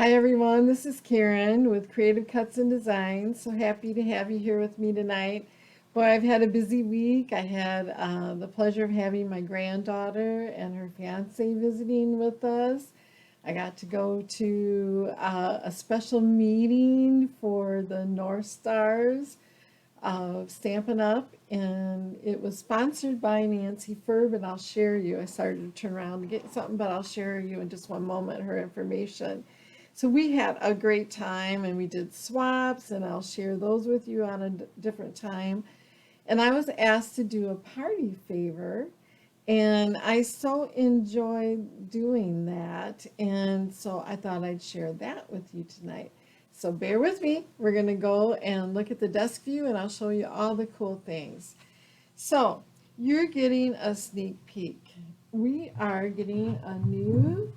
Hi everyone, this is Karen with Creative Cuts and Designs. So happy to have you here with me tonight. Boy, I've had a busy week. I had the pleasure of having my granddaughter and her fiance visiting with us. I got to go to a special meeting for the North Stars of Stampin' Up, and it was sponsored by Nancy Ferb, and I'll share you. I started to turn around to get something, but I'll share you in just one moment her information. So we had a great time and we did swaps, and I'll share those with you on a different time. And I was asked to do a party favor, and I so enjoyed doing that. And so I thought I'd share that with you tonight. So bear with me. We're going to go and look at the desk view, and I'll show you all the cool things. So you're getting a sneak peek. We are getting a new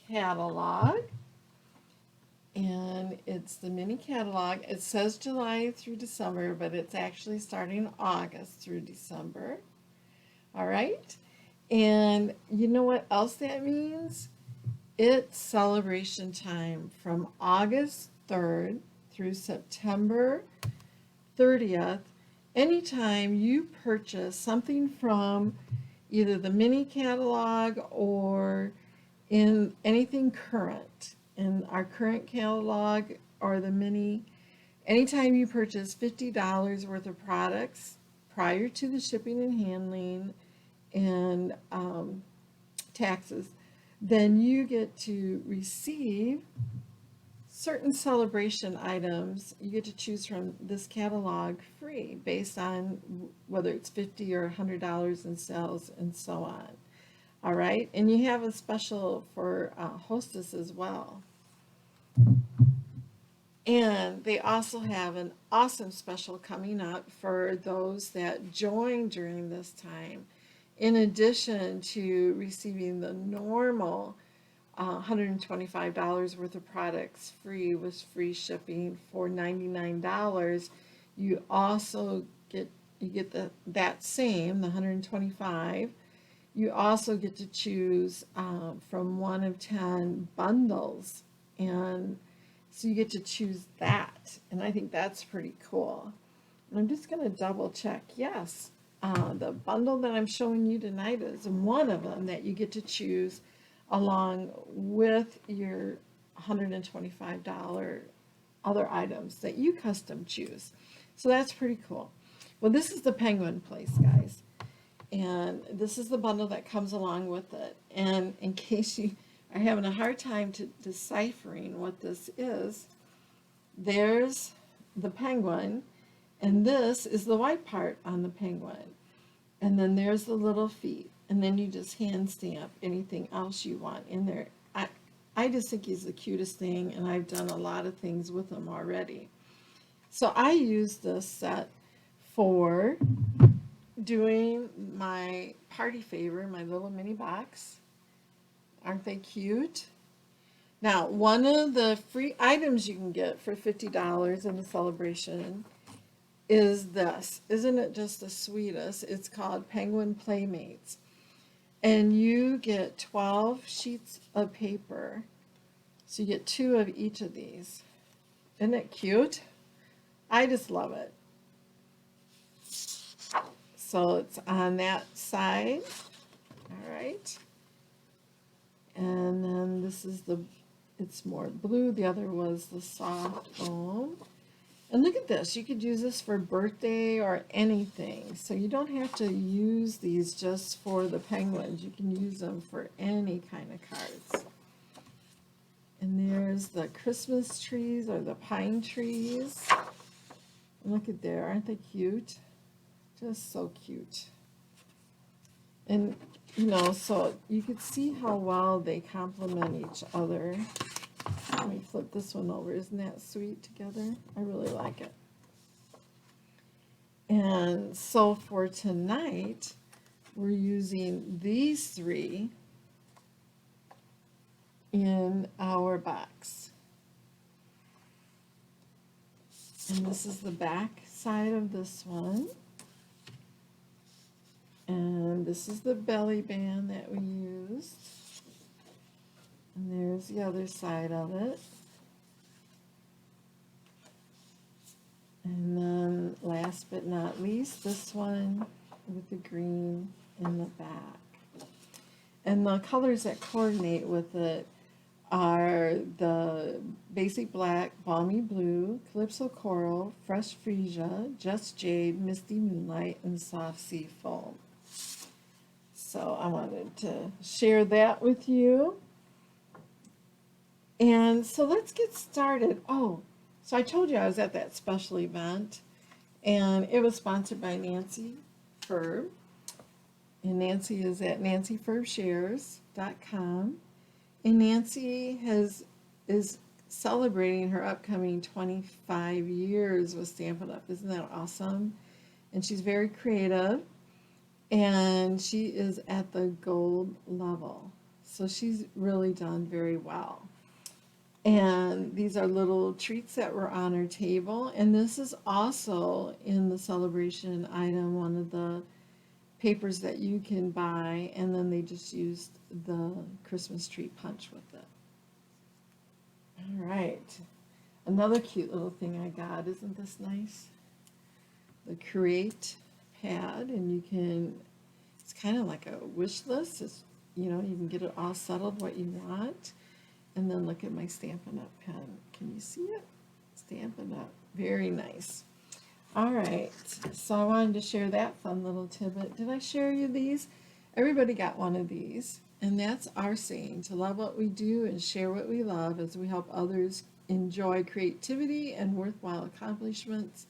catalog, and it's the mini catalog. It says July through December, but it's actually starting August through December. All right. And you know what else that means? It's celebration time from August 3rd through September 30th. Anytime you purchase something from either the mini catalog or in anything current, in our current catalog or the mini, anytime you purchase $50 worth of products prior to the shipping and handling and taxes, then you get to receive certain celebration items. You get to choose from this catalog free based on whether it's $50 or $100 in sales and so on. All right, and you have a special for hostess as well. And they also have an awesome special coming up for those that join during this time. In addition to receiving the normal $125 worth of products free with free shipping for $99, you also get that same, the 125. You also get to choose from one of 10 bundles, and so you get to choose that, and I think that's pretty cool. And I'm just going to double check. Yes, the bundle that I'm showing you tonight is one of them that you get to choose along with your $125 other items that you custom choose. So that's pretty cool. Well, this is the Penguin Place, guys. And this is the bundle that comes along with it. And in case you are having a hard time deciphering what this is, there's the penguin, and this is the white part on the penguin. And then there's the little feet, and then you just hand stamp anything else you want in there. I just think he's the cutest thing, and I've done a lot of things with him already. So I use this set for doing my party favor, my little mini box. Aren't they cute? Now, one of the free items you can get for $50 in the celebration is this. Isn't it just the sweetest? It's called Penguin Playmates. And you get 12 sheets of paper. So you get 2 of each of these. Isn't it cute? I just love it. So it's on that side. All right. And then this is it's more blue. The other was the soft foam. And look at this. You could use this for birthday or anything. So you don't have to use these just for the penguins. You can use them for any kind of cards. And there's the Christmas trees or the pine trees. And look at there. Aren't they cute? Just so cute. And, so you could see how well they complement each other. Let me flip this one over. Isn't that sweet together? I really like it. And so for tonight, we're using these 3 in our box. And this is the back side of this one. And this is the belly band that we used. And there's the other side of it. And then last but not least, this one with the green in the back. And the colors that coordinate with it are the basic black, balmy blue, calypso coral, fresh freesia, just jade, misty moonlight, and soft sea foam. So I wanted to share that with you. And so let's get started. Oh, so I told you I was at that special event, and it was sponsored by Nancy Ferb. And Nancy is at nancyferbshares.com. And Nancy is celebrating her upcoming 25 years with Stampin' Up! Isn't that awesome? And she's very creative, and she is at the gold level. So she's really done very well. And these are little treats that were on her table. And this is also in the celebration item, one of the papers that you can buy, and then they just used the Christmas tree punch with it. All right, another cute little thing I got. Isn't this nice? The Create pad, and you can, it's kind of like a wish list. It's, you know, you can get it all settled what you want. And then look at my Stampin' Up! Pen. Can you see it? Stampin' Up! Very nice. All right, so I wanted to share that fun little tidbit. Did I share you these? Everybody got one of these, and that's our saying, to love what we do and share what we love as we help others enjoy creativity and worthwhile accomplishments.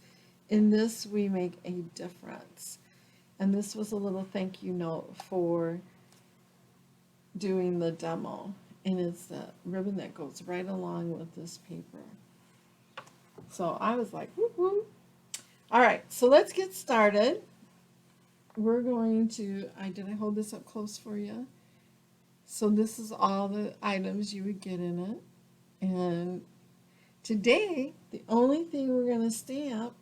In this, we make a difference. And this was a little thank you note for doing the demo, and it's the ribbon that goes right along with this paper. So I was like, whoop, whoop. All right, so let's get started. We're going to, did I hold this up close for you? So this is all the items you would get in it. And today, the only thing we're going to stamp,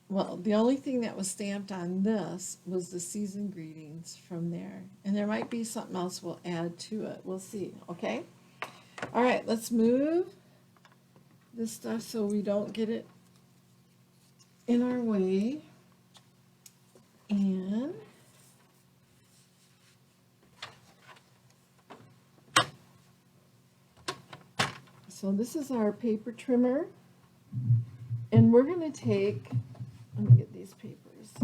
well, the only thing that was stamped on this was the season greetings from there. And there might be something else we'll add to it. We'll see, okay? All right, let's move this stuff so we don't get it in our way. And so this is our paper trimmer, and we're going to take, let me get these papers.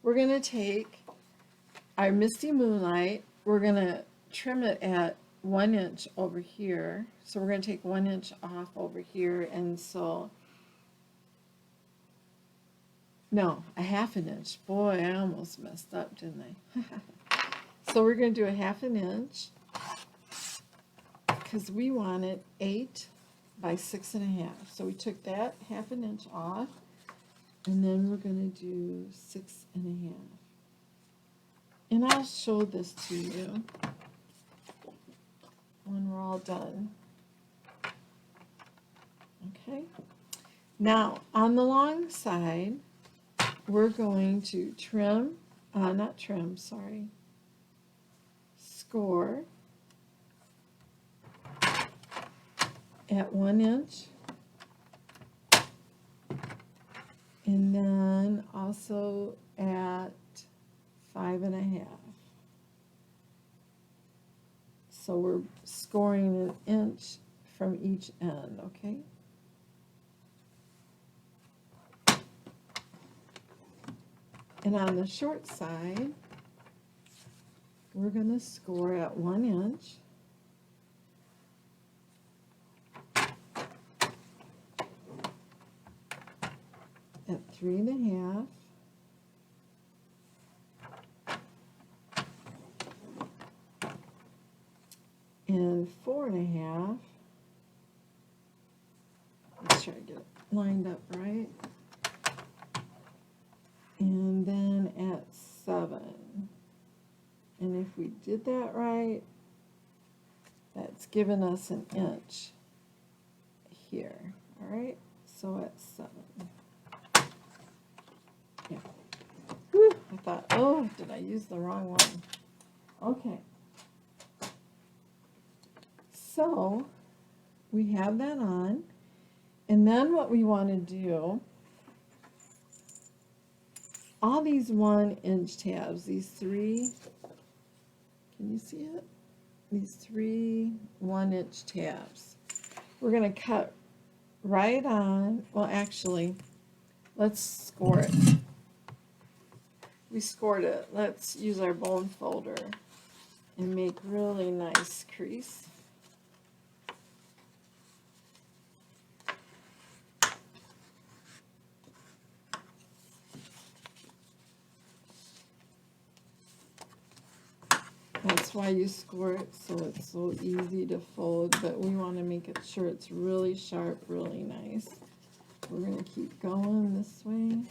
We're going to take our Misty Moonlight, we're going to trim it at 1 inch over here. So we're going to take 1 inch off over here, and so no, a 1/2 inch. Boy, I almost messed up, didn't I? So we're going to do a 1/2 inch because we wanted 8 by 6.5. So we took that 1/2 inch off, and then we're going to do 6.5. And I'll show this to you when we're all done. Okay. Now, on the long side, we're going to trim, not trim, sorry, score at 1 inch, and then also at 5.5. So we're scoring 1 inch from each end, okay? And on the short side, we're going to score at 1 inch. At 3.5. And 4.5. Let's try to get it lined up right. And then at 7. And if we did that right, that's given us 1 inch here. All right, so at 7. Yeah. Whew, I thought, oh, did I use the wrong one? Okay. So we have that on, and then what we want to do, all these 1-inch tabs, these three, can you see it? These three 1-inch tabs, we're going to cut right on. Well, actually, let's score it. We scored it. Let's use our bone folder and make really nice crease. That's why you score it, so it's so easy to fold, but we want to make it sure it's really sharp, really nice. We're going to keep going this way.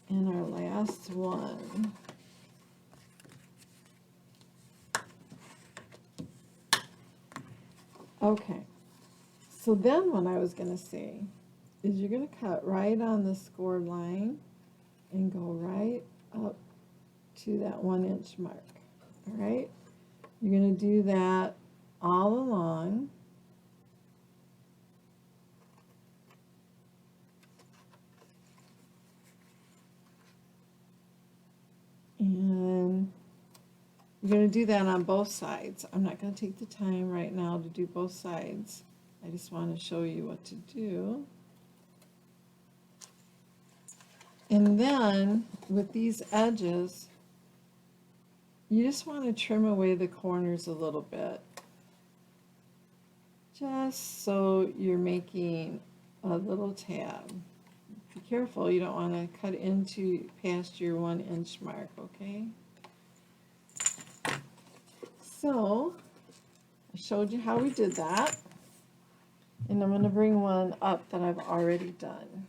And our last one. Okay, so then what I was going to say is you're going to cut right on the scored line and go right up to that 1-inch mark. All right, you're going to do that all along. And you're going to do that on both sides. I'm not going to take the time right now to do both sides. I just want to show you what to do. And then with these edges, you just want to trim away the corners a little bit, just so you're making a little tab. Be careful, you don't want to cut into past your 1-inch mark, okay? So I showed you how we did that, and I'm going to bring one up that I've already done.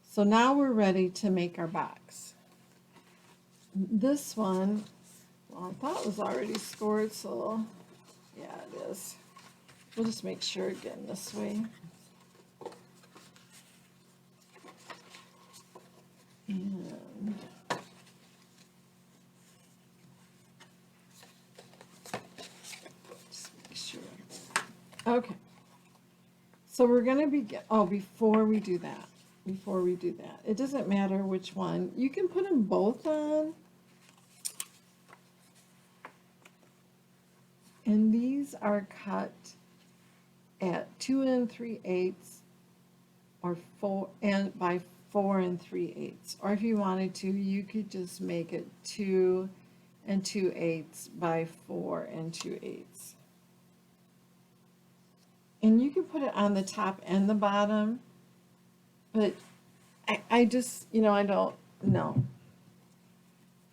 So now we're ready to make our box. This one, well, I thought it was already scored, so yeah, it is. We'll just make sure again this way. And just make sure. Okay. So we're going to begin, before we do that, it doesn't matter which one. You can put them both on. And these are cut at 2 3/8 or 4 and by 4 3/8. Or if you wanted to, you could just make it 2 2/8 by 4 2/8. And you can put it on the top and the bottom, but I just, I don't know.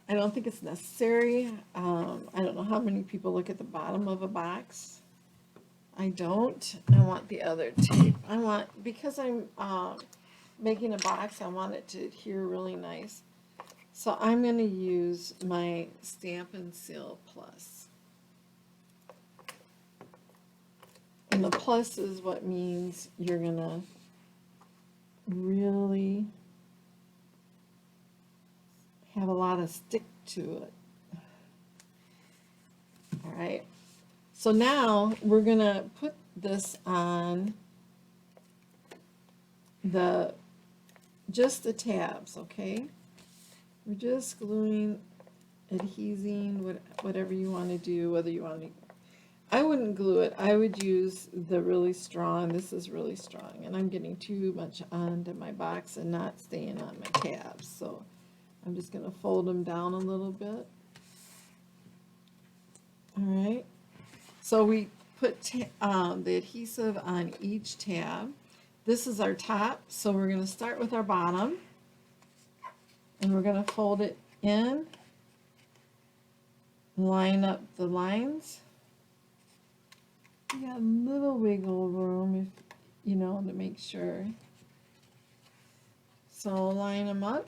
I don't think it's necessary. I don't know how many people look at the bottom of a box. I don't. I want the other tape. Because I'm making a box, I want it to adhere really nice. So I'm going to use my Stamp and Seal Plus. And the plus is what means you're going to really have a lot of stick to it. All right. So now we're going to put this on just the tabs, okay? We're just gluing, adhesing, whatever you want to do, whether you want to. I wouldn't glue it. I would use the really strong. This is really strong, and I'm getting too much onto my box and not staying on my tabs. So I'm just going to fold them down a little bit. All right. So we put the adhesive on each tab. This is our top, so we're going to start with our bottom, and we're going to fold it in, line up the lines. You got a little wiggle room, if to make sure. So line them up.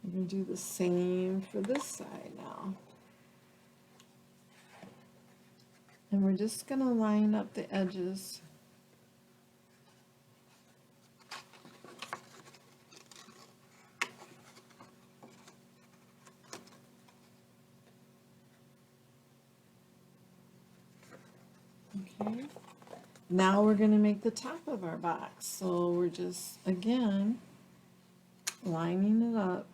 We're going to do the same for this side now. And we're just going to line up the edges. Okay. Now we're going to make the top of our box. So we're just, again, lining it up.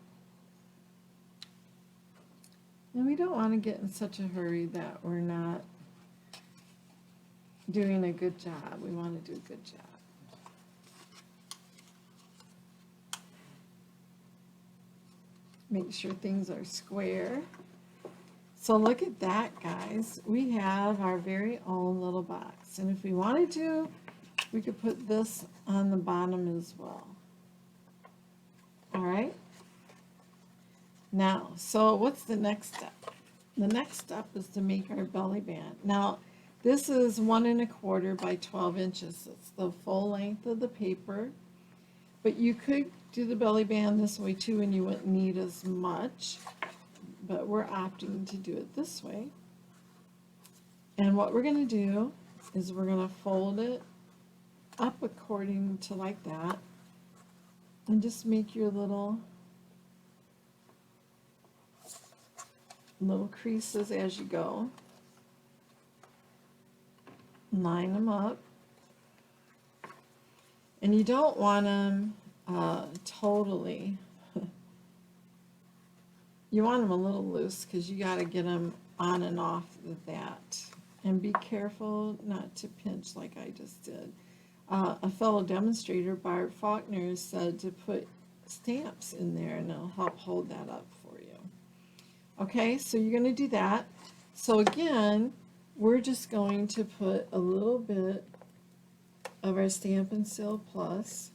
And we don't want to get in such a hurry that we're not doing a good job. We want to do a good job. Make sure things are square. So look at that, guys. We have our very own little box. And if we wanted to, we could put this on the bottom as well. All right? Now, so what's the next step? The next step is to make our belly band. Now, this is 1 1/4 by 12 inches. It's the full length of the paper. But you could do the belly band this way too, and you wouldn't need as much. But we're opting to do it this way. And what we're going to do is we're going to fold it up according to like that, and just make your little creases as you go. Line them up. And you don't want them totally, you want them a little loose because you got to get them on and off of that. And be careful not to pinch like I just did. A fellow demonstrator, Barb Faulkner, said to put stamps in there and it'll help hold that up for you. Okay, so you're going to do that. So again, we're just going to put a little bit of our Stampin' Seal Plus.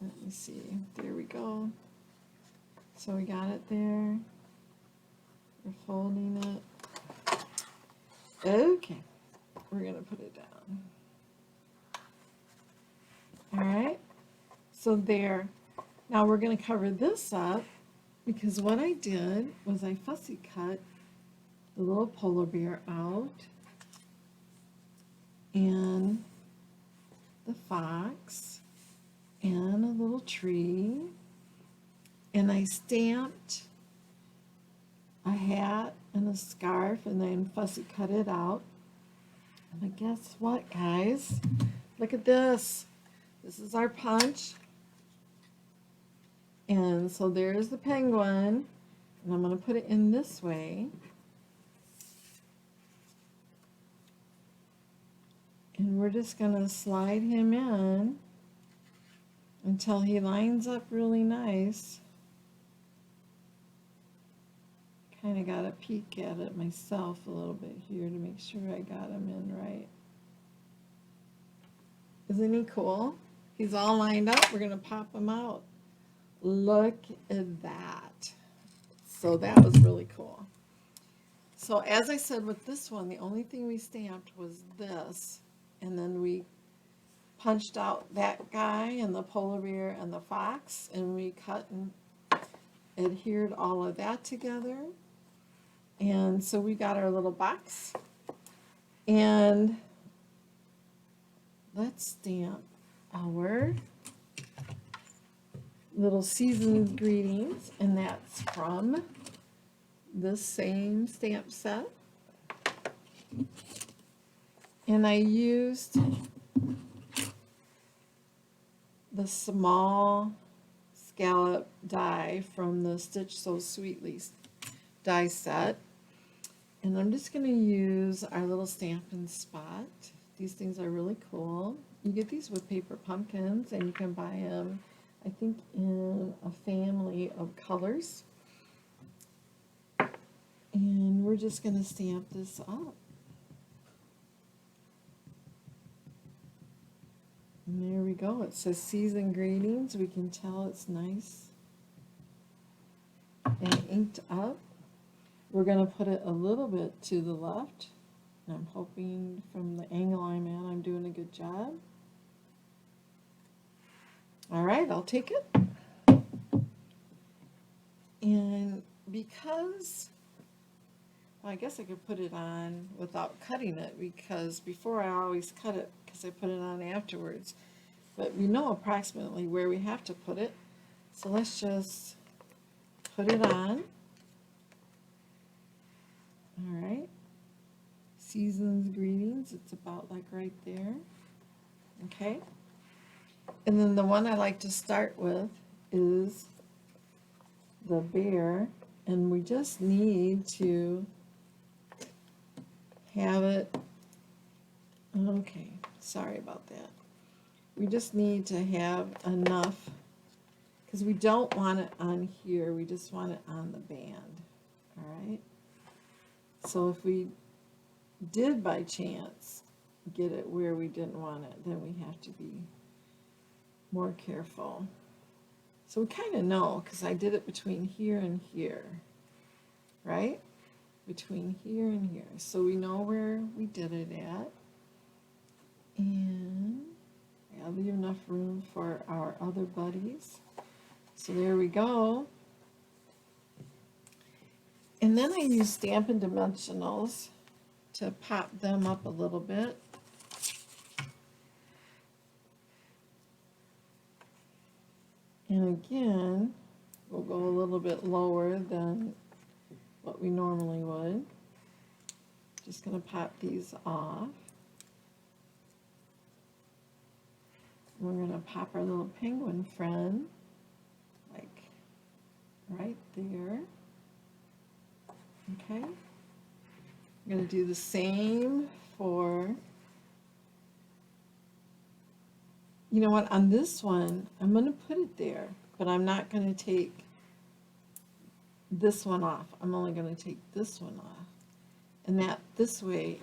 Let me see, there we go. So we got it there. We're folding it. Okay, we're going to put it down. All right, so there. Now we're going to cover this up because what I did was I fussy cut the little polar bear out and the fox and a little tree, and I stamped a hat and a scarf and then fussy cut it out. And guess what, guys? Look at this. This is our punch. And so there's the penguin, and I'm going to put it in this way. And we're just going to slide him in until he lines up really nice. Kind of got to peek at it myself a little bit here to make sure I got him in right. Isn't he cool? He's all lined up. We're going to pop him out. Look at that. So that was really cool. So as I said with this one, the only thing we stamped was this, and then we punched out that guy and the polar bear and the fox, and we cut and adhered all of that together. And so we got our little box. And let's stamp our little seasoned greetings, and that's from the same stamp set. And I used the small scallop die from the Stitch So Sweetly die set. And I'm just going to use our little Stampin' Spot. These things are really cool. You get these with paper pumpkins, and you can buy them, I think, in a family of colors. And we're just going to stamp this up. And there we go. It says Seasoned Greetings. We can tell it's nice and inked up. We're going to put it a little bit to the left. And I'm hoping from the angle I'm at, I'm doing a good job. All right, I'll take it. And because, well, I guess I could put it on without cutting it, because before I always cut it because I put it on afterwards. But we know approximately where we have to put it. So let's just put it on. All right. Season's greetings. It's about like right there. Okay. And then the one I like to start with is the bear. And we just need to have it. Okay. Sorry about that. We just need to have enough, because we don't want it on here, we just want it on the band, all right? So if we did by chance get it where we didn't want it, then we have to be more careful. So we kind of know, because I did it between here and here, right? Between here and here. So we know where we did it at. And I'll leave enough room for our other buddies. So there we go. And then I use Stampin' Dimensionals to pop them up a little bit. And again, we'll go a little bit lower than what we normally would. Just going to pop these off. We're going to pop our little penguin friend, like right there. Okay. I'm going to do the same for, you know what, on this one, I'm going to put it there, but I'm not going to take this one off. I'm only going to take this one off. And that, this way,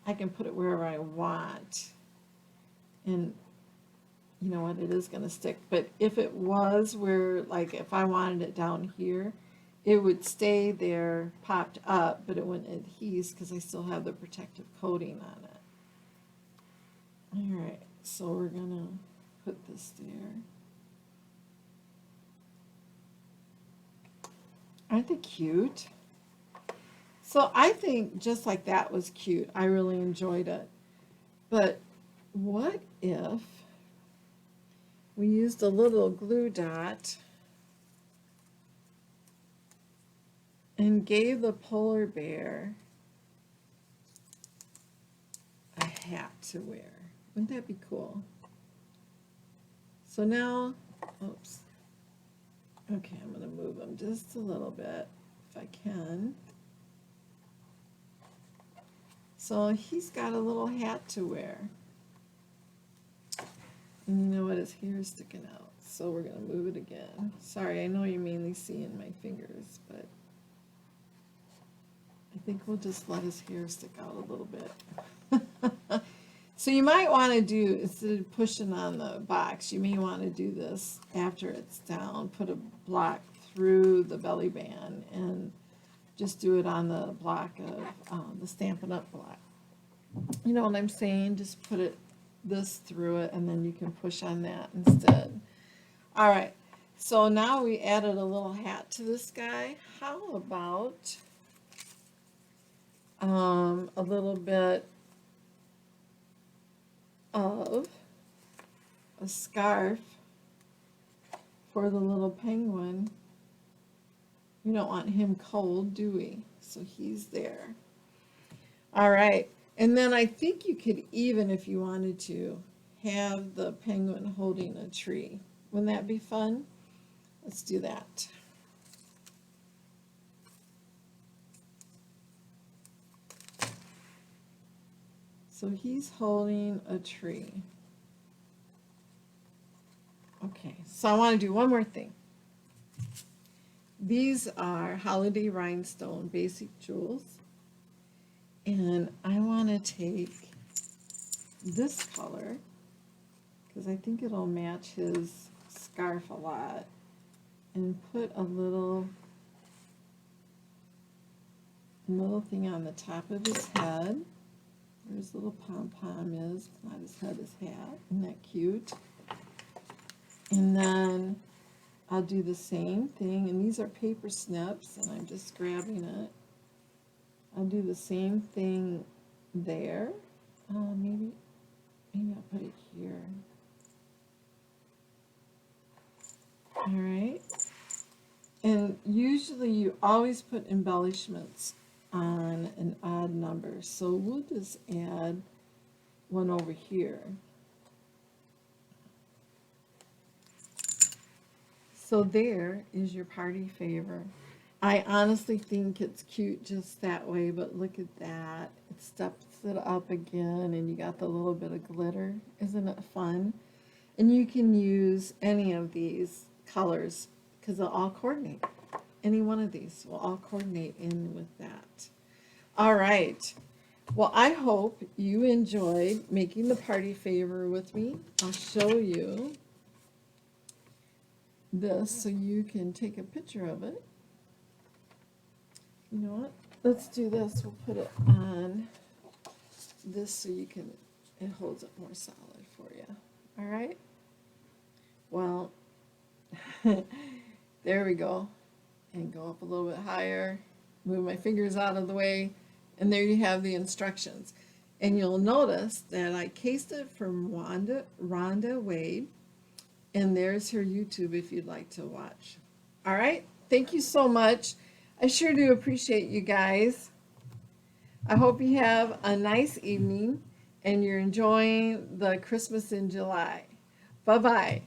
I can put it wherever I want. And you know what, it is going to stick. But if it was where, like, if I wanted it down here, it would stay there popped up, but it wouldn't adhere because I still have the protective coating on it. All right, so we're going to put this there. Aren't they cute? So I think just like that was cute. I really enjoyed it. But what if we used a little glue dot and gave the polar bear a hat to wear? Wouldn't that be cool? So now, oops. Okay, I'm going to move him just a little bit if I can. So he's got a little hat to wear. And you know what, his hair is sticking out. So we're going to move it again. Sorry, I know you mainly see in my fingers, but I think we'll just let his hair stick out a little bit. So you might want to do, instead of pushing on the box, you may want to do this after it's down. Put a block through the belly band and just do it on the block of the Stampin' Up! Block. You know what I'm saying? Just put it this through it and then you can push on that instead. All right, so now we added a little hat to this guy. How about a little bit of a scarf for the little penguin? We don't want him cold, do we? So he's there. All right. And then I think you could even, if you wanted to, have the penguin holding a tree. Wouldn't that be fun? Let's do that. So he's holding a tree. Okay, so I want to do one more thing. These are Holiday Rhinestone Basic Jewels. And I want to take this color, because I think it'll match his scarf a lot, and put a little thing on the top of his head. Where his little pom-pom is, not his head, his hat. Isn't that cute? And then I'll do the same thing, and these are paper snips, and I'm just grabbing it. I'll do the same thing there. Maybe I'll put it here. All right. And usually you always put embellishments on an odd number. So we'll just add one over here. So there is your party favor. I honestly think it's cute just that way, but look at that. It steps it up again, and you got the little bit of glitter. Isn't it fun? And you can use any of these colors because they'll all coordinate. Any one of these will all coordinate in with that. All right. Well, I hope you enjoyed making the party favor with me. I'll show you this so you can take a picture of it. You know what? Let's do this. We'll put it on this so you can, it holds it more solid for you. All right? Well, there we go. And go up a little bit higher. Move my fingers out of the way. And there you have the instructions. And you'll notice that I cased it from Rhonda Wade. And there's her YouTube if you'd like to watch. All right? Thank you so much. I sure do appreciate you guys. I hope you have a nice evening and you're enjoying the Christmas in July. Bye-bye.